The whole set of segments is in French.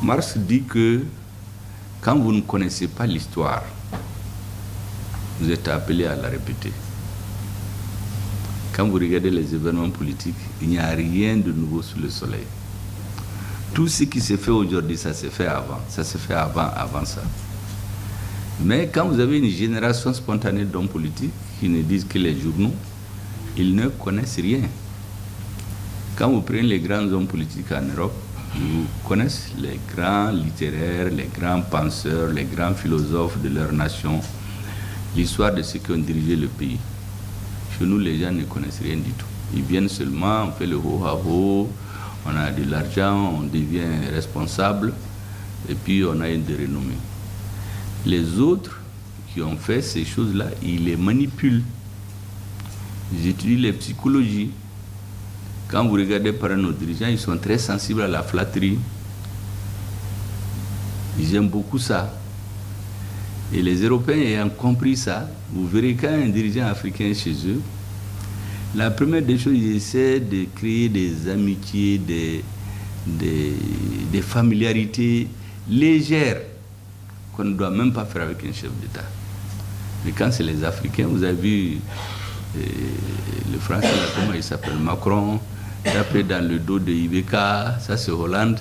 Marx dit que quand vous ne connaissez pas l'histoire, vous êtes appelé à la répéter. Quand vous regardez les événements politiques, il n'y a rien de nouveau sous le soleil. Tout ce qui s'est fait aujourd'hui, ça s'est fait avant. Ça s'est fait avant ça. Mais quand vous avez une génération spontanée d'hommes politiques qui ne disent que les journaux, ils ne connaissent rien. Quand vous prenez les grands hommes politiques en Europe, ils connaissent les grands littéraires, les grands penseurs, les grands philosophes de leur nation, l'histoire de ceux qui ont dirigé le pays. Chez nous, les gens ne connaissent rien du tout. Ils viennent seulement, on fait le ho-ha-ho, on a de l'argent, on devient responsable, et puis on a une de renommée. Les autres qui ont fait ces choses-là, ils les manipulent. Ils étudient les psychologies. Quand vous regardez par nos dirigeants, ils sont très sensibles à la flatterie. Ils aiment beaucoup ça. Et les Européens ayant compris ça, vous verrez quand un dirigeant africain est chez eux, la première des choses, ils essaient de créer des amitiés, des familiarités légères qu'on ne doit même pas faire avec un chef d'État. Mais quand c'est les Africains, vous avez vu le français, là, comment il s'appelle, Macron, après dans le dos de Ibeka, ça c'est Hollande.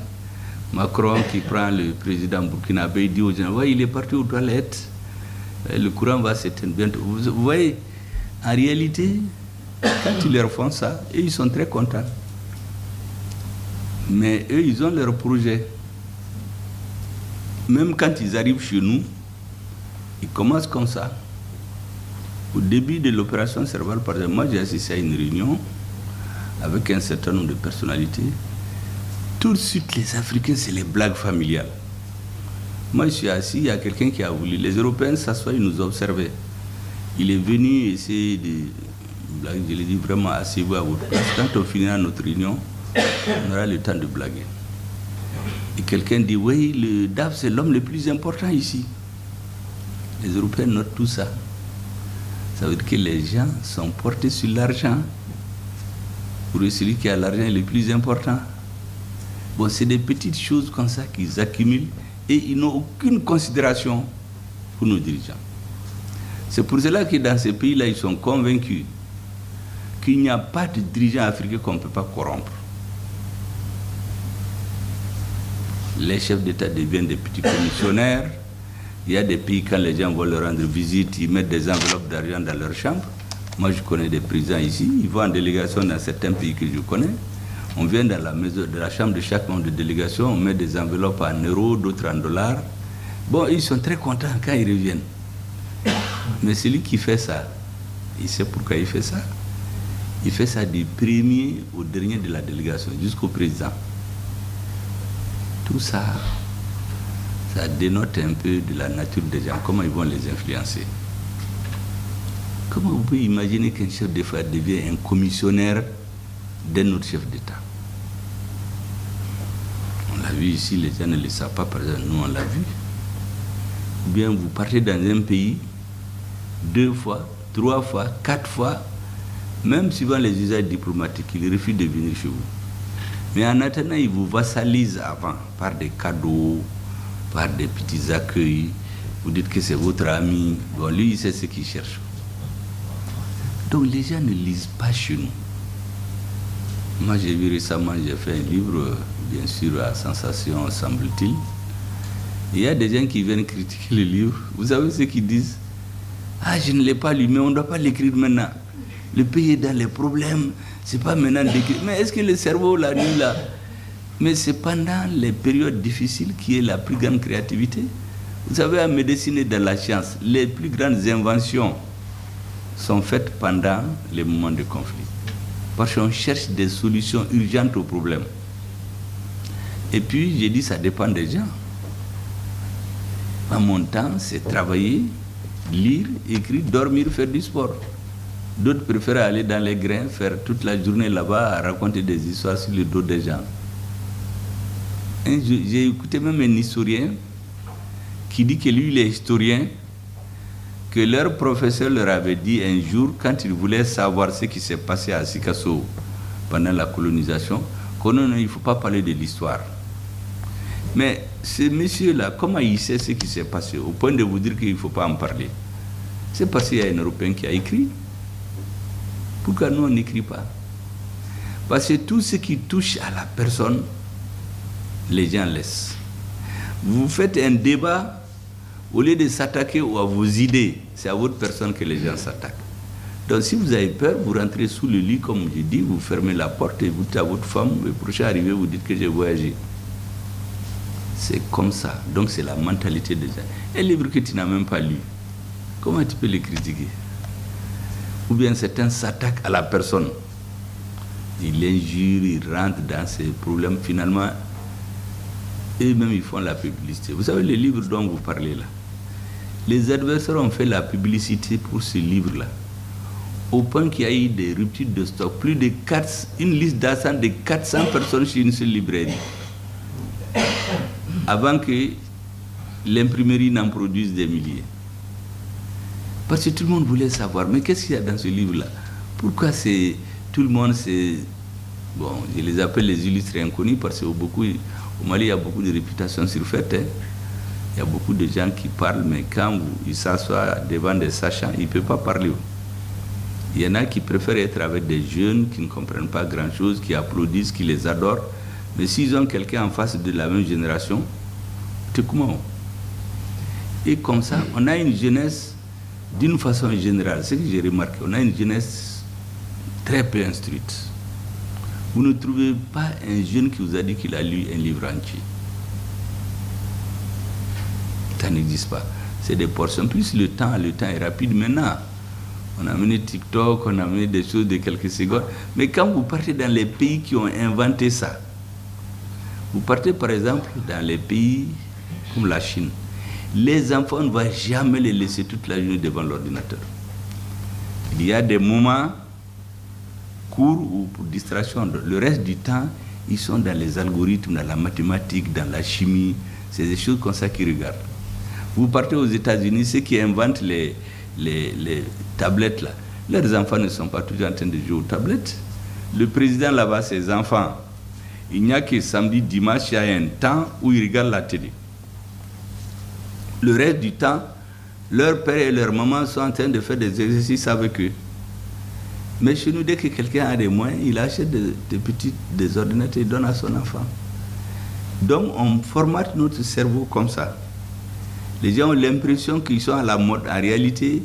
Macron qui prend le président burkinabé, il dit aux gens, ouais, il est parti aux toilettes, le courant va s'éteindre bientôt. Vous voyez, en réalité, quand ils leur font ça, eux, ils sont très contents. Mais eux, ils ont leur projet. Même quand ils arrivent chez nous, ils commencent comme ça. Au début de l'opération Serval, par exemple, moi j'ai assisté à une réunion avec un certain nombre de personnalités. Tout de suite, les Africains, c'est les blagues familiales. Moi, je suis assis, il y a quelqu'un qui a voulu. Les Européens s'assoient, ils nous observaient. Il est venu essayer de blaguer. Je lui ai dit vraiment, asseyez-vous à votre place. Quand on finira notre réunion, on aura le temps de blaguer. Et quelqu'un dit, oui, le DAF, c'est l'homme le plus important ici. Les Européens notent tout ça. Ça veut dire que les gens sont portés sur l'argent. Pour eux, celui qui a l'argent est le plus important. Bon, c'est des petites choses comme ça qu'ils accumulent et ils n'ont aucune considération pour nos dirigeants. C'est pour cela que dans ces pays-là, ils sont convaincus qu'il n'y a pas de dirigeants africains qu'on ne peut pas corrompre. Les chefs d'État deviennent des petits commissionnaires. Il y a des pays, quand les gens vont leur rendre visite, ils mettent des enveloppes d'argent dans leur chambre. Moi, je connais des présidents ici, ils vont en délégation dans certains pays que je connais. On vient dans la maison, de la chambre de chaque membre de délégation, on met des enveloppes en euros, d'autres en dollars. Bon, ils sont très contents quand ils reviennent. Mais celui qui fait ça, il sait pourquoi il fait ça. Il fait ça du premier au dernier de la délégation, jusqu'au président. Tout ça, ça dénote un peu de la nature des gens, comment ils vont les influencer. Comment vous pouvez imaginer qu'un chef d'État devient un commissionnaire d'un autre chef d'État? On l'a vu ici, les gens ne le savent pas, par exemple, nous on l'a vu. Ou bien vous partez dans un pays 2 fois, 3 fois, 4 fois, même suivant les usages diplomatiques, ils refusent de venir chez vous. Mais en attendant, ils vous vassalisent avant, par des cadeaux, par des petits accueils. Vous dites que c'est votre ami. Bon, lui, il sait ce qu'il cherche. Donc les gens ne lisent pas chez nous. Moi, j'ai vu récemment, j'ai fait un livre, bien sûr, à sensation, semble-t-il. Il y a des gens qui viennent critiquer le livre. Vous savez ce qu'ils disent? Ah, je ne l'ai pas lu, mais on ne doit pas l'écrire maintenant. Le pays est dans les problèmes, c'est pas maintenant d'écrire. Mais est-ce que le cerveau, la nuit, là? Mais c'est pendant les périodes difficiles qui est la plus grande créativité. Vous savez, en médecine et dans la science, les plus grandes inventions sont faites pendant les moments de conflit. Parce qu'on cherche des solutions urgentes aux problèmes. Et puis, j'ai dit, ça dépend des gens. À mon temps, c'est travailler, lire, écrire, dormir, faire du sport. D'autres préfèrent aller dans les grains, faire toute la journée là-bas, à raconter des histoires sur le dos des gens. J'ai écouté même un historien qui dit que lui, il est historien, que leur professeur leur avait dit un jour, quand ils voulaient savoir ce qui s'est passé à Sikasso pendant la colonisation, qu'il ne faut pas parler de l'histoire. Mais ce monsieur-là, comment il sait ce qui s'est passé, au point de vous dire qu'il ne faut pas en parler? C'est parce qu'il y a un Européen qui a écrit. Pourquoi nous, on n'écrit pas? Parce que tout ce qui touche à la personne, les gens laissent. Vous faites un débat, au lieu de s'attaquer à vos idées, c'est à votre personne que les gens s'attaquent. Donc si vous avez peur, vous rentrez sous le lit, comme je dis, vous fermez la porte et vous dites à votre femme, le prochain arrivé, vous dites que j'ai voyagé. C'est comme ça. Donc c'est la mentalité des gens. Un livre que tu n'as même pas lu, comment tu peux le critiquer? Ou bien certains s'attaquent à la personne. Ils l'injurent, ils rentrent dans ces problèmes. Finalement, eux-mêmes, ils font la publicité. Vous savez, le livre dont vous parlez là, les adversaires ont fait la publicité pour ce livre-là, au point qu'il y a eu des ruptures de stock. Plus de 4, une liste d'attente de 400 personnes chez une seule librairie. Avant que l'imprimerie n'en produise des milliers. Parce que tout le monde voulait savoir, mais qu'est-ce qu'il y a dans ce livre-là? Pourquoi tout le monde, bon, je les appelle les illustres inconnus, parce qu'au Mali, il y a beaucoup de réputations surfaites. Hein. Il y a beaucoup de gens qui parlent, mais quand ils s'assoient devant des sachants, ils ne peuvent pas parler. Il y en a qui préfèrent être avec des jeunes qui ne comprennent pas grand-chose, qui applaudissent, qui les adorent. Mais s'ils ont quelqu'un en face de la même génération, c'est comment? Et comme ça, on a une jeunesse, d'une façon générale, ce que j'ai remarqué, on a une jeunesse très peu instruite. Vous ne trouvez pas un jeune qui vous a dit qu'il a lu un livre entier. Ça n'existe pas. C'est des portions. Plus le temps est rapide maintenant. On a amené TikTok, on a amené des choses de quelques secondes. Mais quand vous partez dans les pays qui ont inventé ça, vous partez par exemple dans les pays comme la Chine, les enfants ne vont jamais les laisser toute la journée devant l'ordinateur. Il y a des moments courts ou pour distraction. Le reste du temps, ils sont dans les algorithmes, dans la mathématique, dans la chimie. C'est des choses comme ça qu'ils regardent. Vous partez aux États-Unis, ceux qui inventent les tablettes, là, leurs enfants ne sont pas toujours en train de jouer aux tablettes. Le président là-bas, ses enfants, il n'y a que samedi, dimanche, il y a un temps où ils regardent la télé. Le reste du temps, leur père et leur maman sont en train de faire des exercices avec eux. Mais chez nous, dès que quelqu'un a des moyens, il achète des ordinateurs et donne à son enfant. Donc, on formate notre cerveau comme ça. Les gens ont l'impression qu'ils sont à la mode. En réalité,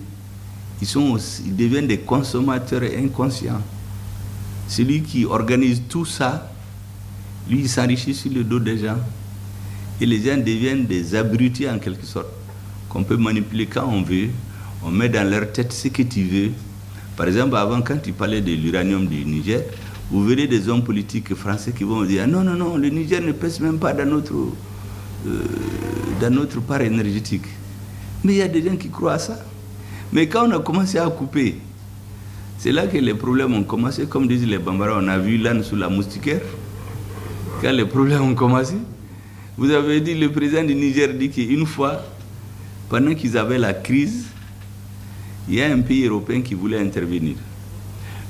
ils deviennent des consommateurs inconscients. Celui qui organise tout ça, lui, il s'enrichit sur le dos des gens. Et les gens deviennent des abrutis en quelque sorte, qu'on peut manipuler quand on veut. On met dans leur tête ce que tu veux. Par exemple, avant, quand tu parlais de l'uranium du Niger, vous verrez des hommes politiques français qui vont dire « Non, non, non, le Niger ne pèse même pas dans notre part énergétique. » Mais il y a des gens qui croient à ça. Mais quand on a commencé à couper, c'est là que les problèmes ont commencé. Comme disent les Bambara, on a vu l'âne sous la moustiquaire. Quand les problèmes ont commencé, vous avez dit, le président du Niger dit qu'une fois, pendant qu'ils avaient la crise, il y a un pays européen qui voulait intervenir.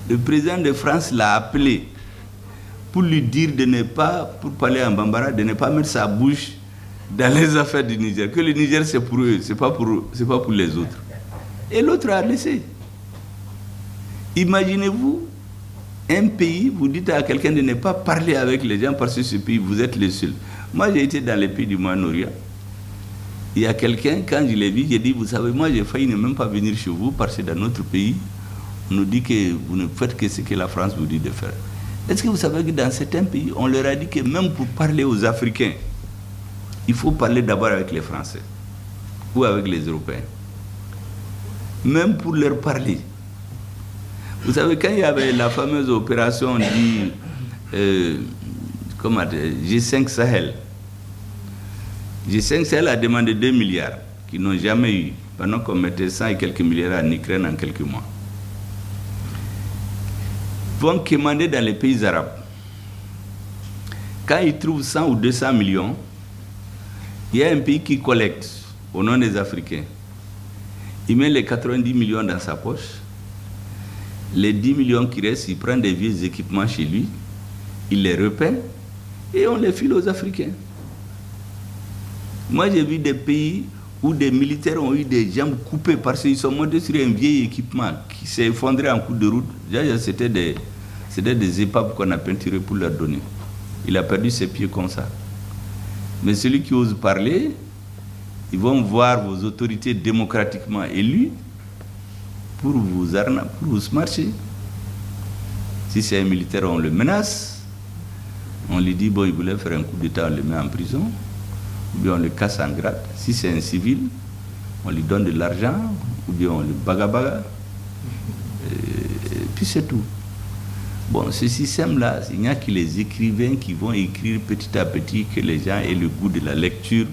Le président de France l'a appelé pour lui dire pour parler en Bambara, de ne pas mettre sa bouche dans les affaires du Niger. Que le Niger, c'est pour eux, c'est pas pour les autres. Et l'autre a laissé. Imaginez-vous, un pays, vous dites à quelqu'un de ne pas parler avec les gens parce que ce pays, vous êtes les seuls. Moi, j'ai été dans les pays du Moyen-Orient. Il y a quelqu'un, quand je l'ai vu, j'ai dit, vous savez, moi, j'ai failli ne même pas venir chez vous parce que dans notre pays, on nous dit que vous ne faites que ce que la France vous dit de faire. Est-ce que vous savez que dans certains pays, on leur a dit que même pour parler aux Africains, il faut parler d'abord avec les Français ou avec les Européens. Même pour leur parler. Vous savez, quand il y avait la fameuse opération dit G5 Sahel, G5 Sahel a demandé 2 milliards qu'ils n'ont jamais eu, pendant qu'on mettait 100 et quelques milliards en Ukraine en quelques mois. Ils vont commander dans les pays arabes. Quand ils trouvent 100 ou 200 millions, il y a un pays qui collecte au nom des Africains. Il met les 90 millions dans sa poche. Les 10 millions qui restent, il prend des vieux équipements chez lui, il les repeint et on les file aux Africains. Moi, j'ai vu des pays où des militaires ont eu des jambes coupées parce qu'ils sont montés sur un vieil équipement qui s'est effondré en cours de route. C'était des épaves qu'on a peinturées pour leur donner. Il a perdu ses pieds comme ça. Mais celui qui ose parler, ils vont voir vos autorités démocratiquement élues pour vous marcher. Si c'est un militaire, on le menace. On lui dit, bon, il voulait faire un coup d'État, on le met en prison. Ou bien on le casse en grade. Si c'est un civil, on lui donne de l'argent, ou bien on le baga. Et puis c'est tout. Bon, ce système-là, il n'y a que les écrivains qui vont écrire petit à petit, que les gens aient le goût de la lecture.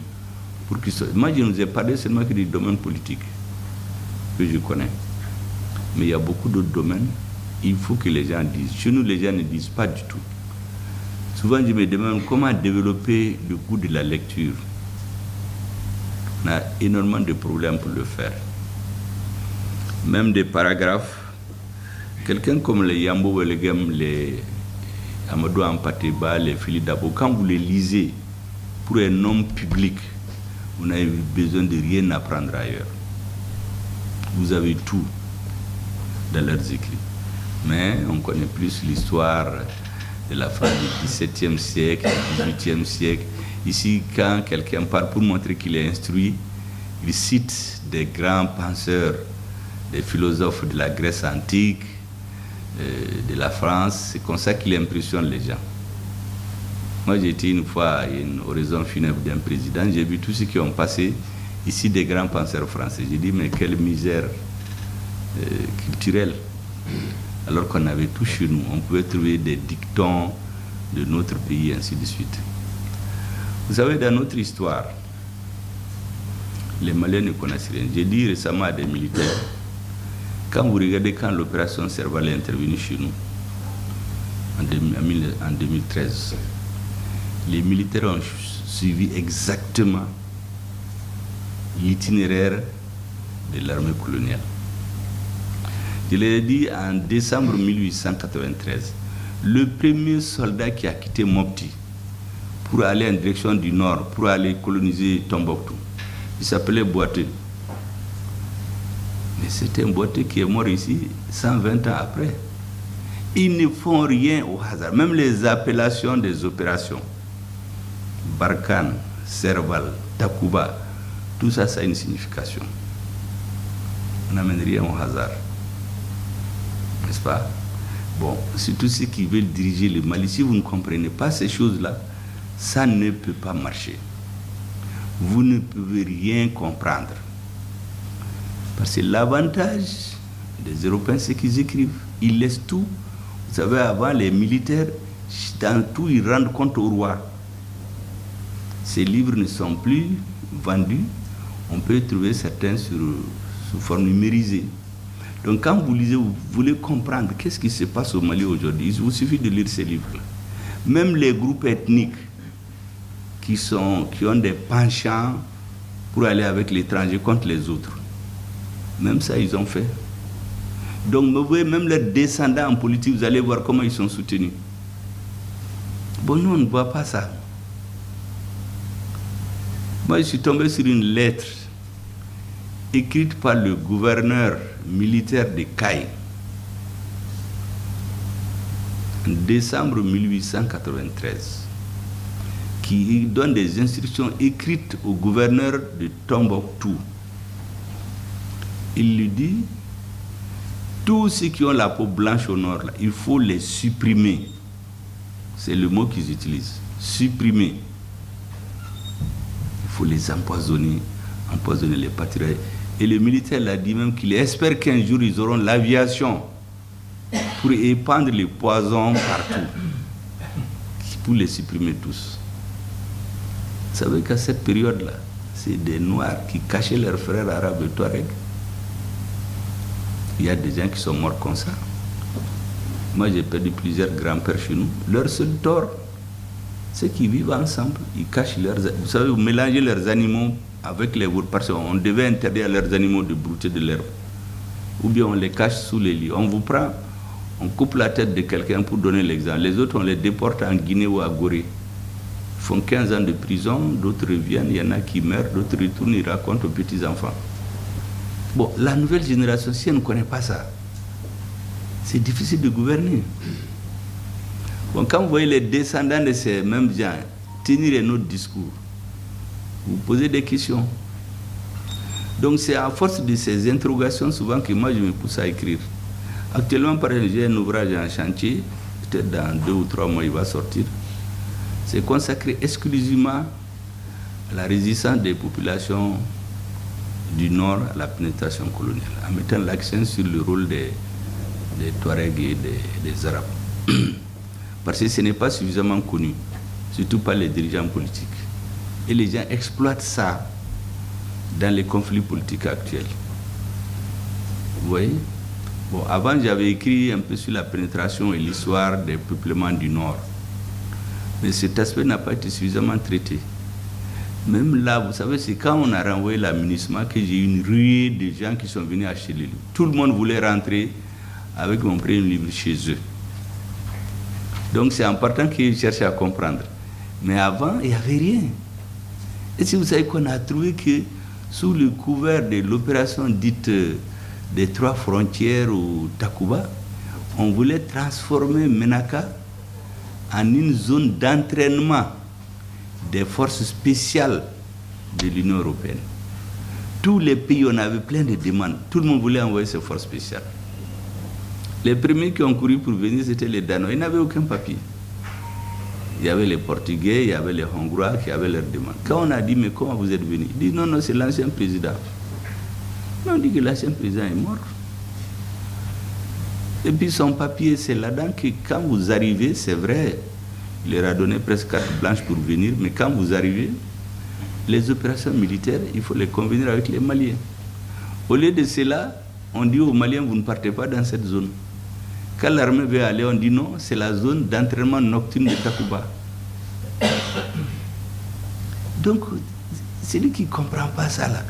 Pour qu'ils soient... Moi, je ne vous ai parlé seulement que du domaine politique, que je connais. Mais il y a beaucoup d'autres domaines. Il faut que les gens disent. Chez nous, les gens ne disent pas du tout. Souvent, je me demande comment développer le goût de la lecture. On a énormément de problèmes pour le faire. Même des paragraphes. Quelqu'un comme les Yambo Welegem, les Amadou Ampateba, les Philippe Dabo, quand vous les lisez pour un homme public, vous n'avez besoin de rien apprendre ailleurs. Vous avez tout dans leurs écrits. Mais on connaît plus l'histoire de la France du XVIIe siècle, du XVIIIe siècle. Ici, quand quelqu'un parle pour montrer qu'il est instruit, il cite des grands penseurs, des philosophes de la Grèce antique, de la France. C'est comme ça qu'il impressionne les gens. Moi, j'ai été une fois à une oraison funèbre d'un président, j'ai vu tous ceux qui ont passé ici, des grands penseurs français. J'ai dit, mais quelle misère culturelle. Alors qu'on avait tout chez nous. On pouvait trouver des dictons de notre pays, ainsi de suite. Vous savez, dans notre histoire, les Maliens ne connaissent rien. J'ai dit récemment à des militaires, quand vous regardez quand l'opération Serval est intervenue chez nous, en 2013, les militaires ont suivi exactement l'itinéraire de l'armée coloniale. Je l'ai dit en décembre 1893, le premier soldat qui a quitté Mopti pour aller en direction du nord, pour aller coloniser Tombouctou, il s'appelait Boité. Mais c'était un Boité qui est mort ici 120 ans après. Ils ne font rien au hasard, même les appellations des opérations. Barkhane, Serval, Takuba, tout ça, ça a une signification. On n'amène rien au hasard. N'est-ce pas? Bon, surtout ceux qui veulent diriger le Mali, si vous ne comprenez pas ces choses-là, ça ne peut pas marcher. Vous ne pouvez rien comprendre. Parce que l'avantage des Européens, c'est qu'ils écrivent. Ils laissent tout. Vous savez, avant, les militaires, dans tout, ils rendent compte au roi. Ces livres ne sont plus vendus. On peut trouver certains sous forme numérisée. Donc quand vous lisez, vous voulez comprendre qu'est-ce qui se passe au Mali aujourd'hui, il vous suffit de lire ces livres-là. Même les groupes ethniques qui ont des penchants pour aller avec l'étranger contre les autres, même ça, ils ont fait. Donc vous voyez, même leurs descendants en politique, vous allez voir comment ils sont soutenus. Bon, nous, on ne voit pas ça. Moi, je suis tombé sur une lettre écrite par le gouverneur militaire de Caille en décembre 1893, qui donne des instructions écrites au gouverneur de Tombouctou. Il lui dit, tous ceux qui ont la peau blanche au nord, là, il faut les supprimer. C'est le mot qu'ils utilisent, supprimer. Il faut les empoisonner les patriotes. Et le militaire l'a dit même qu'il espère qu'un jour ils auront l'aviation pour épandre les poisons partout, pour les supprimer tous. Vous savez qu'à cette période-là, c'est des Noirs qui cachaient leurs frères arabes et Touaregs. Il y a des gens qui sont morts comme ça. Moi, j'ai perdu plusieurs grands-pères chez nous. Leur seul tort, c'est qu'ils vivent ensemble. Ils cachent leurs... Vous savez, vous mélangez leurs animaux avec les vôtres, parce qu'on devait interdire à leurs animaux de brouter de l'herbe. Ou bien on les cache sous les lits. On vous prend, on coupe la tête de quelqu'un pour donner l'exemple. Les autres, on les déporte en Guinée ou à Gorée. font 15 ans de prison, d'autres reviennent, il y en a qui meurent, d'autres retournent, ils racontent aux petits-enfants. Bon, la nouvelle génération, si elle ne connaît pas ça, c'est difficile de gouverner. Bon, quand vous voyez les descendants de ces mêmes gens tenir un autre discours, vous posez des questions. Donc c'est à force de ces interrogations souvent que moi je me pousse à écrire. Actuellement, par exemple, j'ai un ouvrage en chantier, peut-être dans 2 ou 3 mois il va sortir. C'est consacré exclusivement à la résistance des populations du Nord à la pénétration coloniale, en mettant l'accent sur le rôle des Touaregs et des Arabes. Parce que ce n'est pas suffisamment connu, surtout par les dirigeants politiques. Et les gens exploitent ça dans les conflits politiques actuels. Vous voyez? Bon, avant, j'avais écrit un peu sur la pénétration et l'histoire des peuplements du Nord. Mais cet aspect n'a pas été suffisamment traité. Même là, vous savez, c'est quand on a renvoyé l'aménagement que j'ai eu une ruée de gens qui sont venus acheter les livres. Tout le monde voulait rentrer avec mon premier livre chez eux. Donc c'est important qu'ils cherchent à comprendre. Mais avant, il n'y avait rien. Et si vous savez qu'on a trouvé que sous le couvert de l'opération dite des 3 frontières ou Takuba, on voulait transformer Menaka en une zone d'entraînement des forces spéciales de l'Union européenne. Tous les pays, on avait plein de demandes. Tout le monde voulait envoyer ses forces spéciales. Les premiers qui ont couru pour venir, c'était les Danois. Ils n'avaient aucun papier. Il y avait les Portugais, il y avait les Hongrois qui avaient leurs demandes. Quand on a dit, mais comment vous êtes venus? Ils disent, non, non, c'est l'ancien président. Mais on dit que l'ancien président est mort. Et puis son papier, c'est là-dedans que quand vous arrivez, c'est vrai, il leur a donné presque carte blanche pour venir, mais quand vous arrivez, les opérations militaires, il faut les convenir avec les Maliens. Au lieu de cela, on dit aux Maliens, vous ne partez pas dans cette zone. Quand l'armée veut aller, on dit non, c'est la zone d'entraînement nocturne de Takuba. Donc, celui qui ne comprend pas ça, là,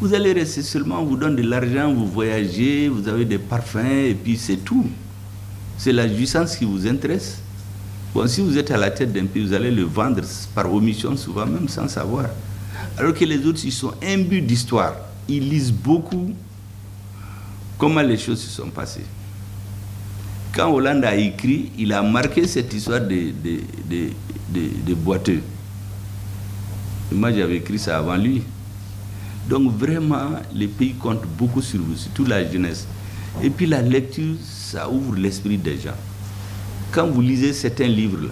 vous allez rester seulement, on vous donne de l'argent, vous voyagez, vous avez des parfums, et puis c'est tout. C'est la jouissance qui vous intéresse. Bon, si vous êtes à la tête d'un pays, vous allez le vendre par omission, souvent même sans savoir. Alors que les autres, ils sont imbus d'histoire. Ils lisent beaucoup comment les choses se sont passées. Quand Hollande a écrit, il a marqué cette histoire de boiteux. Et moi, j'avais écrit ça avant lui. Donc vraiment, les pays comptent beaucoup sur vous, surtout la jeunesse. Et puis la lecture, ça ouvre l'esprit des gens. Quand vous lisez certains livres-là,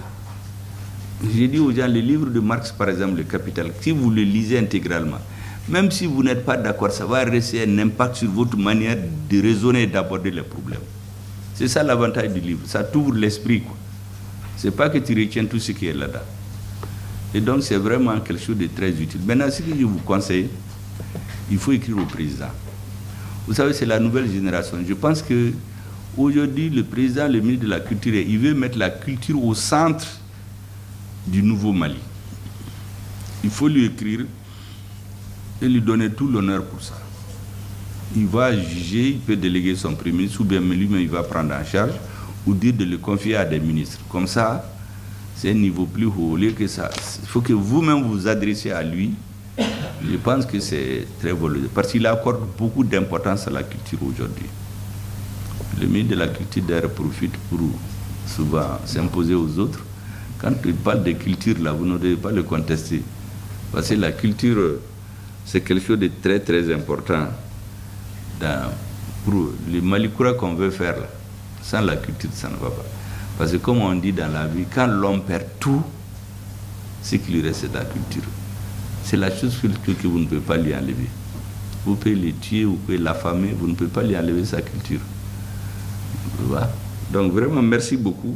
j'ai dit aux gens, le livre de Marx, par exemple, Le Capital, si vous le lisez intégralement, même si vous n'êtes pas d'accord, ça va rester un impact sur votre manière de raisonner et d'aborder les problèmes. C'est ça l'avantage du livre, ça t'ouvre l'esprit, quoi. C'est pas que tu retiens tout ce qui est là-dedans. Et donc c'est vraiment quelque chose de très utile. Maintenant, ce que je vous conseille, il faut écrire au président. Vous savez, c'est la nouvelle génération. Je pense que aujourd'hui, le président, le ministre de la Culture, il veut mettre la culture au centre du nouveau Mali. Il faut lui écrire et lui donner tout l'honneur pour ça. Il va juger, il peut déléguer son premier ministre, ou bien lui-même il va prendre en charge, ou dire de le confier à des ministres. Comme ça, c'est un niveau plus haut. Au lieu que ça, il faut que vous-même vous adressiez à lui. Je pense que c'est très valorisé, parce qu'il accorde beaucoup d'importance à la culture aujourd'hui. Le ministre de la Culture d'ailleurs profite pour souvent s'imposer aux autres. Quand il parle de culture, là, vous ne devez pas le contester. Parce que la culture, c'est quelque chose de très très important pour le Malikoura qu'on veut faire là. Sans la culture, ça ne va pas. Parce que comme on dit dans la vie, quand l'homme perd tout, ce qui lui reste, c'est la culture. C'est la chose que vous ne pouvez pas lui enlever. Vous pouvez le tuer, vous pouvez l'affamer, vous ne pouvez pas lui enlever sa culture. Voilà. Donc vraiment, merci beaucoup.